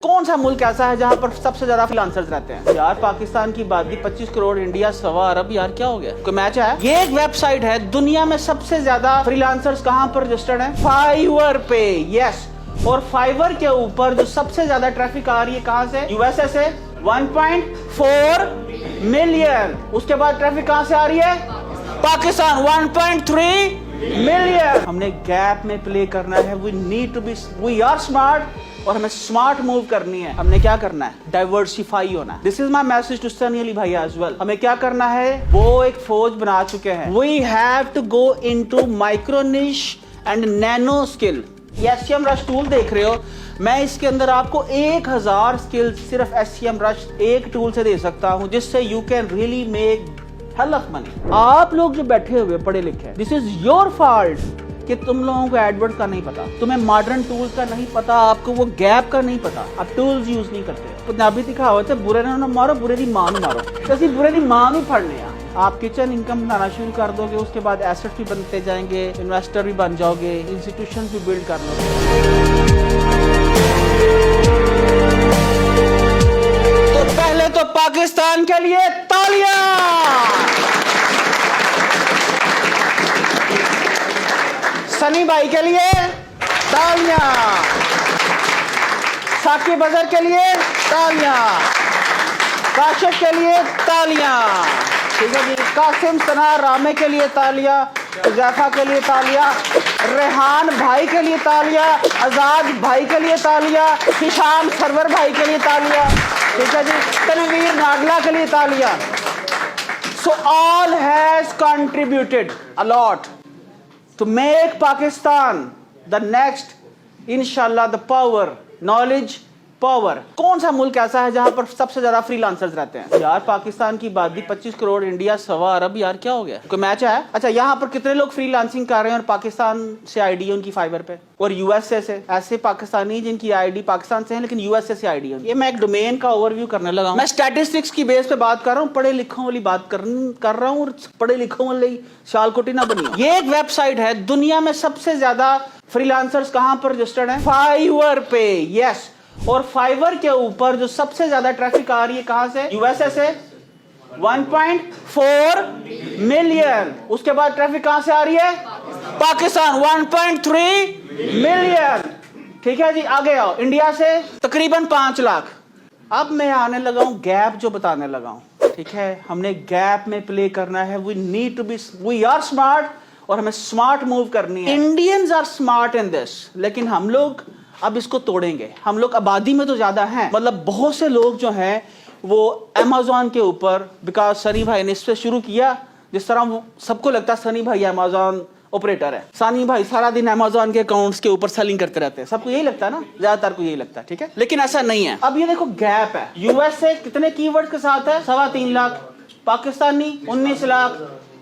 कौन सा मुल्क ऐसा है जहां पर सबसे ज्यादा फ्रीलांसर्स रहते हैं? यार पाकिस्तान की बात की 25 करोड़, इंडिया 1.25 अरब। यार क्या हो गया? कोई मैच है? ये एक वेबसाइट है, दुनिया में सबसे ज्यादा फ्रीलांसर्स कहां पर रजिस्टर्ड है? फाइवर पे। यस, और फाइवर के ऊपर जो सबसे ज्यादा ट्रैफिक आ रही है कहां से? यूएसए से 1.4 मिलियन। उसके बाद ट्रैफिक कहां से आ रही है? पाकिस्तान 1.3 मिलियन। हमने गैप में प्ले करना है। वी आर स्मार्ट और हमें स्मार्ट मूव करनी है। हमने क्या करना है? डाइवर्सिफाई होना है। This is my message to Sunny Ali भाई एज वेल। हमें क्या करना है? वो एक फौज बना चुके हैं। We have to go into micro niche and nano skill. ये SCM रश टूल देख रहे हो, मैं इसके अंदर आपको 1000 स्किल सिर्फ SCM रश एक टूल से दे सकता हूं, जिससे you can really make hell of money. आप लोग जो बैठे हुए पढ़े लिखे, दिस इज योर फॉल्ट कि तुम लोगों को एडवर्ड का नहीं पता, तुम्हें मॉडर्न टूल्स का नहीं पता, आपको वो गैप का नहीं पता, आप टूल्स यूज नहीं करते। पंजाबी दी कहावत है, बुरे ना मारो, बुरे दी मां नूं मारो। तो असं बुरे दी मां नूं फड़ने आ। आप किचन इनकम बनाना शुरू कर दोगे, उसके बाद एसेट भी बनते जाएंगे, इन्वेस्टर भी बन जाओगे, इंस्टीट्यूशन भी बिल्ड कर लोगे। तो पहले तो पाकिस्तान के लिए तालियां। सनी भाई के लिए तालियां, साकिब अजहर के लिए तालियां, काशिफ के लिए तालियां, ठीक है जी, कासिम सना रामे के लिए तालियां, हुज़ैफा के लिए तालियां, रेहान भाई के लिए तालियां, आजाद भाई के लिए तालियां, हिशाम सरवर भाई के लिए तालियां, ठीक है जी, तनवीर नागला के लिए तालियां। So all has contributed a lot to make Pakistan the next, inshallah, the power, knowledge, power। कौन सा मुल्क ऐसा है जहां पर सबसे ज्यादा फ्रीलांसर्स रहते हैं? यार पाकिस्तान की बात की 25 करोड़, इंडिया 1.25 अरब। यार क्या हो गया? कोई मैच है? अच्छा, यहाँ पर कितने लोग फ्रीलांसिंग कर रहे हैं और पाकिस्तान से आईडी है उनकी फाइवर पे, और यूएसए से ऐसे पाकिस्तानी जिनकी आईडी पाकिस्तान से है लेकिन यूएसए से आईडी है। ये मैं एक डोमेन का ओवरव्यू करने लगा हूं। मैं स्टैटिस्टिक्स की बेस पे बात कर रहा हूँ, पढ़े लिखों वाली बात कर रहा हूँ, और पढ़े लिखों वाली शालकोटी ना बनी। ये एक वेबसाइट है, दुनिया में सबसे ज्यादा फ्रीलांसर्स कहां पर रजिस्टर्ड है? फाइवर पे। यस, और फाइवर के ऊपर जो सबसे ज्यादा ट्रैफिक आ रही है कहां से? यूएसए से 1.4 मिलियन। उसके बाद ट्रैफिक कहां से आ रही है? पाकिस्तान 1.3 मिलियन। ठीक है जी, आगे आओ। इंडिया से तकरीबन 5 लाख। अब मैं आने लगा हूं गैप जो बताने लगा हूं, ठीक है। हमने गैप में प्ले करना है। वी आर स्मार्ट और हमें स्मार्ट मूव करनी है। Indians are smart in this, लेकिन हम लोग अब इसको तोड़ेंगे। हम लोग आबादी में तो ज्यादा हैं, मतलब बहुत से लोग जो हैं वो अमेज़न के ऊपर, बिकॉज सनी भाई ने इस पे शुरू किया, जिस तरह सबको लगता है सनी भाई अमेज़न ऑपरेटर है, सनी भाई सारा दिन अमेज़न के अकाउंट्स के ऊपर सेलिंग करते रहते हैं। सबको यही लगता है ना, ज्यादातर को यही लगता है, ठीक है। लेकिन ऐसा नहीं है। अब ये देखो गैप है। यूएसए कितने कीवर्ड के साथ है? 3.25 lakh. Pakistani 19 lakh.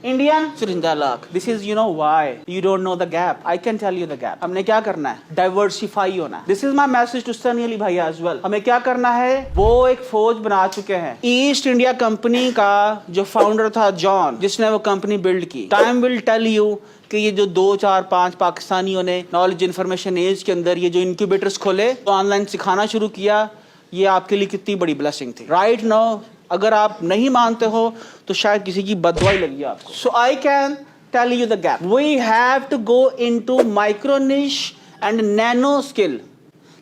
Indian 53 lakh. This is, you know why you don't know the gap. I can tell you the gap. हमने क्या करना है? डाइवर्सिफाई होना है। This is my message to Sunny Ali भाई एज वेल। हमें क्या करना है? वो एक फौज बना चुके हैं। ईस्ट इंडिया कंपनी का जो फाउंडर था जॉन, जिसने वो कंपनी बिल्ड की, टाइम विल टेल यू कि ये जो 2, 4, 5 पाकिस्तानियों ने नॉलेज इन्फॉर्मेशन एज के अंदर ये जो इंक्यूबेटर्स खोले, तो ऑनलाइन सिखाना शुरू किया, ये आपके लिए कितनी बड़ी ब्लेसिंग थी। राइट नाउ अगर आप नहीं मानते हो तो शायद किसी की बददुआई लगी आपको। So I can tell you the gap. We have to go into micro niche and nano skill,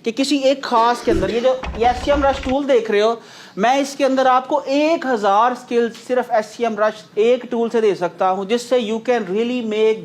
कि किसी एक खास के अंदर, ये जो SCM रश टूल देख रहे हो, मैं इसके अंदर आपको 1000 स्किल सिर्फ SCM रश एक टूल से दे सकता हूं, जिससे you can really make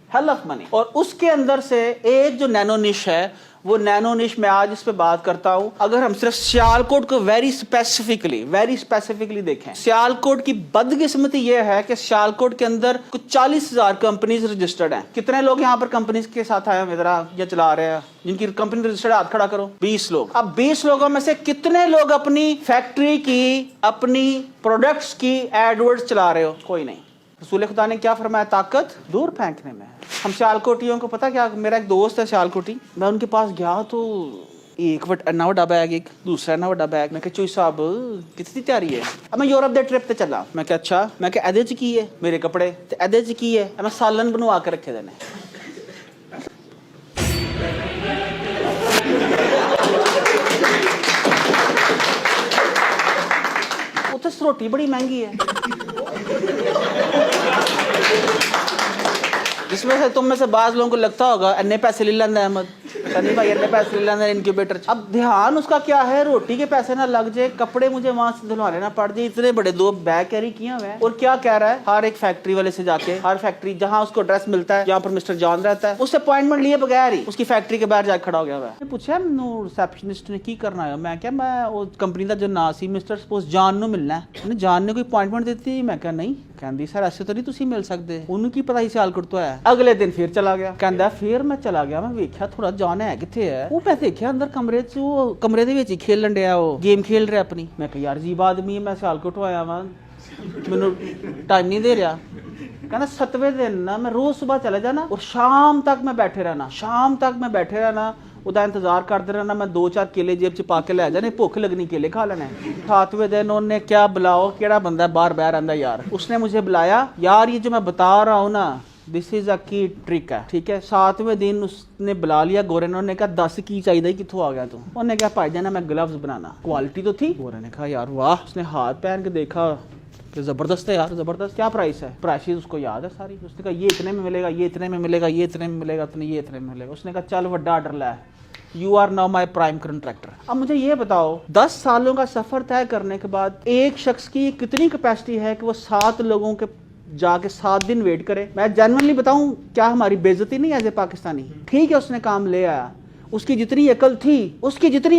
hell of money. और उसके अंदर से एक जो नैनो निश है, वो नैनो निश मैं आज इस पे बात करता हूं। अगर हम सिर्फ सियालकोट को वेरी स्पेसिफिकली देखें, सियालकोट की बदकिस्मती ये है कि सियालकोट के अंदर कुछ 40,000 कंपनीज रजिस्टर्ड हैं। कितने लोग यहाँ पर कंपनीज के साथ आए हैं इधर या चला रहे हैं जिनकी कंपनी रजिस्टर्ड? हाथ खड़ा करो। 20 लोग। अब 20 लोगों में से कितने लोग अपनी फैक्ट्री की, अपनी प्रोडक्ट्स की एडवर्ड्स चला रहे हो? कोई नहीं। रसूल खुदा ने क्या फरमाया? ताकत दूर फेंकने में है। हम सियालकोटियों को पता क्या, मेरा एक दोस्त है सियालकोटी, मैं उनके पास गया तो एक इन्ना वड्डा बैग, एक दूसरा इन्ना वड्डा बैग। मैं कहा चोई साहब कितनी तैयारी है? अब मैं यूरोप दे ट्रिप ते चला। मैं कहा अच्छा। मैं कहा एदे च की है? मेरे कपड़े ते एदे च की है? मैं सालन बनवा के रखे देने। रोटी बड़ी महंगी है। जिसमें से तुम में से बाज लोगों को लगता होगा अन्य पैसे ले लेंगे अहमद, सनी भाई अन्य पैसे ले लेंगे इनक्यूबेटर। अब ध्यान उसका क्या है, रोटी के पैसे ना लग जाए, कपड़े मुझे वहां से धुलवाने ना पड़ जाए, इतने बड़े 2 बैग कैरी किए हुए हैं। और क्या कह रहा है, हर एक फैक्ट्री वाले से जाके, हर फैक्ट्री जहां उसको एड्रेस मिलता है, जहां पर मिस्टर जॉन रहता है, उससे अपॉइंटमेंट लिए बगैर ही उसकी फैक्ट्री के बाहर जाकर खड़ा हो गया हुआ है। पूछा रिसेप्शनिस्ट ने की करना है, मैं क्या मैं वो कंपनी का जो ना सी मिस्टर सपोज जान नु मिलना है, जान ने कोई अपॉइंटमेंट देती, मैं क्या नहीं, कहती सर ऐसे तो नहीं तुसी मिल सकते, उन्होंने की पता ही सियाल करता है। अगले दिन फिर चला गया, कहता फिर मैं चला गया, मैं वेख्या थोड़ा जान है किथे है, वो मैं देखिया अंदर कमरे च, वो कमरे दे विच ही खेलन डया, वो गेम खेल रहा अपनी। मैं कहा यार अजीब आदमी है, मैं सियालकोट आया वा, मैनू टाइम नहीं दे रहा। कहना 7वें दिन ना मैं रोज सुबह चले जाना और शाम तक मैं बैठे रहना, शाम तक मैं बैठे रहना, उदा इंतजार करते रहना, मैं 2-4 केले जेब च पा के लै जाने, भुख लगनी केले खा लेने। 7वें दिन उन्होंने क्या बुलाओ, केड़ा बंदा बाहर बह रहा यार, उसने मुझे बुलाया, यार ये जो मैं बता रहा हूँ ना दिस इज अ की ट्रिक है, ठीक है। 7वें दिन उसने बुला लिया गोरे ने, उन्होंने कहा 10 की चाहिए, कितों आ गया तू, उन्होंने कहा भाई जाना मैं ग्लव्स बनाना, क्वालिटी तो थी। गोरे ने कहा यार वाह, उसने हाथ पहन के देखा कि जबरदस्त है यार, जबरदस्त। क्या प्राइस है, प्राइसेस उसको याद है सारी। उसने कहा ये इतने में मिलेगा, ये इतने में मिलेगा, ये इतने में मिलेगा, ये इतने में मिलेगा। उसने कहा चल वड्डा ऑर्डर ला, you are now my prime contractor. अब मुझे ये बताओ 10 सालों का सफर तय करने के बाद एक शख्स की कितनी कैपेसिटी है कि वो 7 लोगों के जाके 7 दिन वेट करे। मैं जेन्युइनली बताऊं, क्या हमारी बेइज्जती नहीं एज ए पाकिस्तानी? ठीक है उसने काम ले आया, उसकी जितनी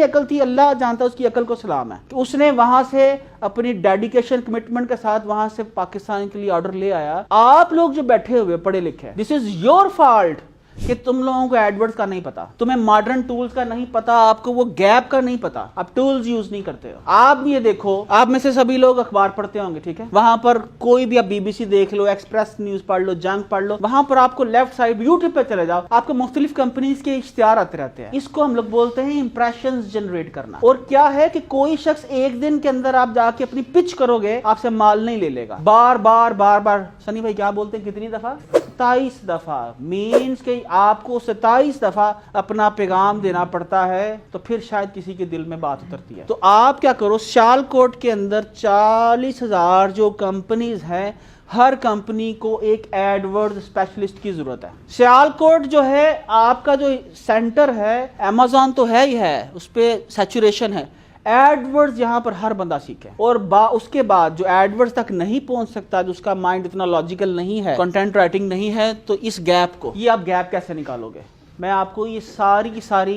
अकल थी अल्लाह जानता, उसकी अकल को सलाम है कि उसने वहां से अपनी डेडिकेशन कमिटमेंट के साथ वहां से पाकिस्तान के लिए ऑर्डर ले आया। आप लोग जो बैठे हुए पढ़े लिखे, दिस इज योर फॉल्ट कि तुम लोगों को एडवर्ड्स का नहीं पता, तुम्हें मॉडर्न टूल्स का नहीं पता, आपको वो गैप का नहीं पता, आप टूल्स यूज नहीं करते हो। आप ये देखो, आप में से सभी लोग अखबार पढ़ते होंगे, ठीक है, वहां पर कोई भी आप बीबीसी देख लो, एक्सप्रेस न्यूज पढ़ लो, जंग पढ़ लो, वहां पर आपको लेफ्ट साइड यूट्यूब पे चले जाओ, आपको मुख्तलिफ कंपनीज के इश्तिहार आते रहते हैं। इसको हम लोग बोलते हैं इंप्रेशन जनरेट करना। और क्या है कि कोई शख्स एक दिन के अंदर आप जाके अपनी पिच करोगे, आपसे माल नहीं ले लेगा। बार बार सनी भाई क्या बोलते हैं, कितनी दफा? 27 दफा, मीन्स के आपको 27 दफा अपना पैगाम देना पड़ता है, तो फिर शायद किसी के दिल में बात उतरती है। तो आप क्या करो, सियालकोट के अंदर 40,000 जो कंपनीज हैं, हर कंपनी को एक एडवर्ड स्पेशलिस्ट की जरूरत है। सियालकोट जो है आपका जो सेंटर है, अमेज़न तो है ही है, उस पर सैचुरेशन है, एडवर्ड्स यहाँ पर हर बंदा सीखे। और उसके बाद जो एडवर्ड्स तक नहीं पहुंच सकता, जो उसका माइंड इतना लॉजिकल नहीं है, कंटेंट राइटिंग नहीं है, तो इस गैप को, ये आप गैप कैसे निकालोगे? मैं आपको ये सारी की सारी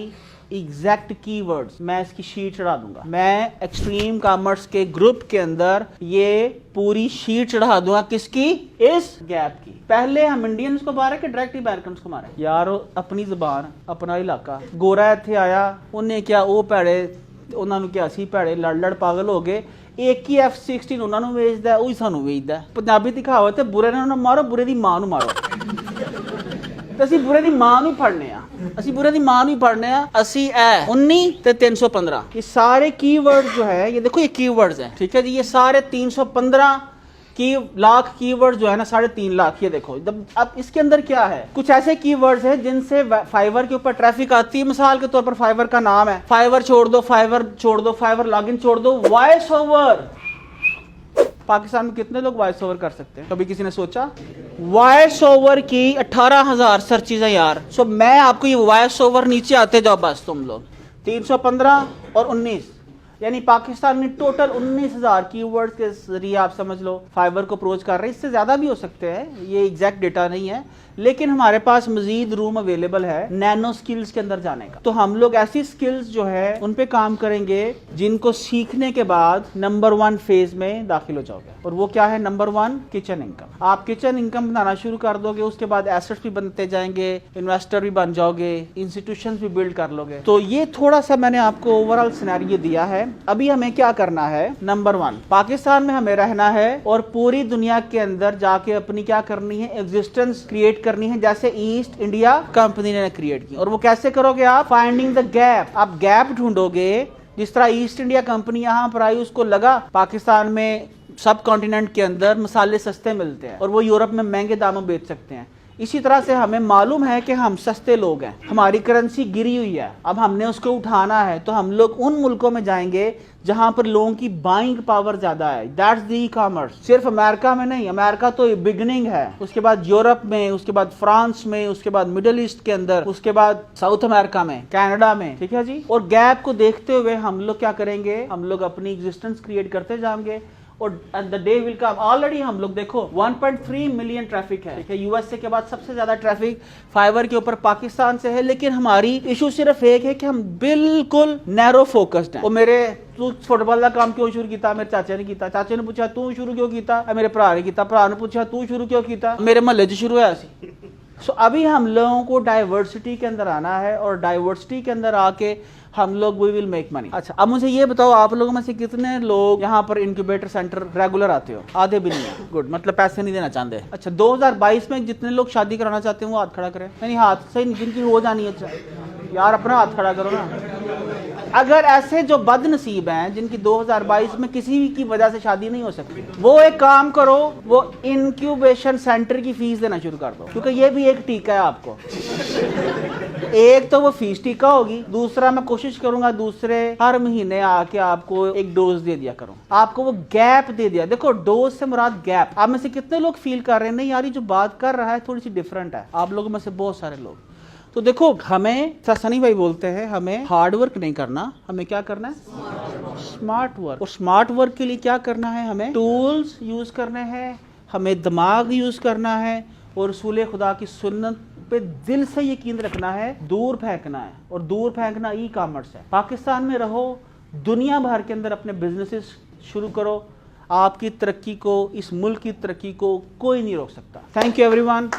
एग्जैक्ट कीवर्ड्स मैं इसकी शीट चढ़ा दूंगा। मैं एक्सट्रीम कॉमर्स के ग्रुप के अंदर ये पूरी शीट चढ़ा दूंगा, किसकी? इस गैप की। पहले हम इंडियंस को मारे कि डायरेक्टली अमेरिकन को मारे? यार अपनी जुबान, अपना इलाका। गोरा इत्थे आया, उन्हें क्या वो भैड़े, उन्होंने क्या असी भैड़े लड़ पागल हो गए, एक ही F-16 उन्होंने वेचदा, वही सानू वेचदा। पंजाबी दी कहावत है, बुरे ने मारो, बुरे दी मां नू मारो। तो ਅਸੀਂ बुरे दी मां नू फड़ने आ, ਅਸੀਂ बुरे दी मां नू फड़ने आ। ਅਸੀਂ ए 19 ते 315 ये सारे कीवर्ड्स जो है, ये देखो ये कीवर्ड्स हैं, ठीक है जी, ये सारे 315 लाख कीवर्ड्स जो है ना, 3.5 लाख, ये देखो। अब इसके अंदर क्या है, कुछ ऐसे कीवर्ड्स हैं जिनसे फाइवर के ऊपर ट्रैफिक आती है। मिसाल के तौर पर फाइवर का नाम है, फाइवर छोड़ दो, फाइवर लॉगिन छोड़ दो, वॉइस ओवर। पाकिस्तान में कितने लोग वॉइस ओवर कर सकते हैं? कभी किसी ने सोचा? वॉइस ओवर की 18,000 सर्चेज है यार। सो मैं आपको ये वॉइस ओवर, नीचे आते जाओ बस तुम लोग, 315 और 19, यानी पाकिस्तान में टोटल 19,000 कीवर्ड्स के जरिए आप समझ लो फाइबर को अप्रोच कर रहे हैं। इससे ज्यादा भी हो सकते हैं, ये एग्जैक्ट डेटा नहीं है, लेकिन हमारे पास मजीद रूम अवेलेबल है नैनो स्किल्स के अंदर जाने का। तो हम लोग ऐसी स्किल्स जो है उन पे काम करेंगे जिनको सीखने के बाद नंबर 1 फेज में दाखिल हो जाओगे। और वो क्या है? Number 1 kitchen income. आप किचन इनकम बनाना शुरू कर दोगे, उसके बाद एसेट्स भी बनते जाएंगे, इन्वेस्टर भी बन जाओगे, इंस्टीट्यूशंस भी बिल्ड कर लोगे। तो ये थोड़ा सा मैंने आपको ओवरऑल सिनेरियो दिया है। अभी हमें क्या करना है? नंबर 1 पाकिस्तान में हमें रहना है और पूरी दुनिया के अंदर जाके अपनी क्या करनी है? एग्जिस्टेंस क्रिएट करनी है, जैसे ईस्ट इंडिया कंपनी ने क्रिएट की। और वो कैसे करोगे आप? Finding the gap. आप गैप ढूंढोगे। जिस तरह ईस्ट इंडिया कंपनी यहां पर आई, उसको लगा पाकिस्तान में सब कॉन्टिनेंट के अंदर मसाले सस्ते मिलते हैं और वो यूरोप में महंगे दामों बेच सकते हैं। इसी तरह से हमें मालूम है कि हम सस्ते लोग हैं, हमारी करेंसी गिरी हुई है, अब हमने उसको उठाना है, तो हम लोग उन मुल्कों में जाएंगे जहां पर लोगों की बाइंग पावर ज्यादा है। That's the e-commerce. सिर्फ अमेरिका में नहीं, अमेरिका तो बिगनिंग है, उसके बाद यूरोप में, उसके बाद फ्रांस में, उसके बाद मिडिल ईस्ट के अंदर, उसके बाद साउथ अमेरिका में, कनाडा में, ठीक है जी। और गैप को देखते हुए हम लोग क्या करेंगे, हम लोग अपनी एग्जिस्टेंस क्रिएट करते जाएंगे और the day will come. Already हम लोग देखो 1.3 मिलियन ट्रैफिक है, ठीक है। यूएसए के बाद सबसे ज्यादा ट्रैफिक फाइबर के ऊपर पाकिस्तान से है, लेकिन हमारी इशू सिर्फ एक है कि हम बिल्कुल नैरो फोकस्ड हैं। और मेरे तू फुटबॉल का काम क्यों शुरू किया, मेरे चाचा ने किया, चाचा ने पूछा तू शुरू क्यों किया, मेरे भरा ने किया, भरा ने पूछा तू शुरू क्यों किया, मेरे महल्ले च शुरू है। सो अभी हम लोगों को डाइवर्सिटी के अंदर आना है और डाइवर्सिटी के अंदर आके हम लोग वी विल मेक मनी। अच्छा, अब मुझे ये बताओ, आप लोगों में से कितने लोग यहाँ पर इंक्यूबेटर सेंटर रेगुलर आते हो? आधे भी नहीं है। गुड, मतलब पैसे नहीं देना चाहते। अच्छा, 2022 में जितने लोग शादी कराना चाहते हैं वो हाथ खड़ा करें। नहीं, हाथ से जिनकी हो जानी है। अच्छा यार, अपना हाथ खड़ा करो ना। अगर ऐसे जो बदनसीब हैं जिनकी 2022 में किसी भी की वजह से शादी नहीं हो सकती, वो एक काम करो, वो इंक्यूबेशन सेंटर की फीस देना शुरू कर दो, क्योंकि ये भी एक टीका है आपको। एक तो वो फीस टीका होगी, दूसरा मैं कोशिश करूंगा दूसरे हर महीने आके आपको एक डोज दे दिया करूं, आपको वो गैप दे दिया। देखो, डोज से मुराद गैप। आप में से कितने लोग फील कर रहे हैं नहीं यार ये जो बात कर रहा है थोड़ी सी डिफरेंट है? आप लोगों में से बहुत सारे लोग। तो देखो, हमें सनी भाई बोलते हैं हमें हार्ड वर्क नहीं करना, हमें क्या करना है? Smart work. और स्मार्ट वर्क के लिए क्या करना है? हमें टूल्स यूज करने हैं, हमें दिमाग यूज करना है और रसूल खुदा की सुन्नत पे दिल से यकीन रखना है, दूर फेंकना है। और दूर फेंकना ई-कॉमर्स है। पाकिस्तान में रहो, दुनिया भर के अंदर अपने बिजनेसेस शुरू करो, आपकी तरक्की को, इस मुल्क की तरक्की को कोई नहीं रोक सकता। Thank you everyone.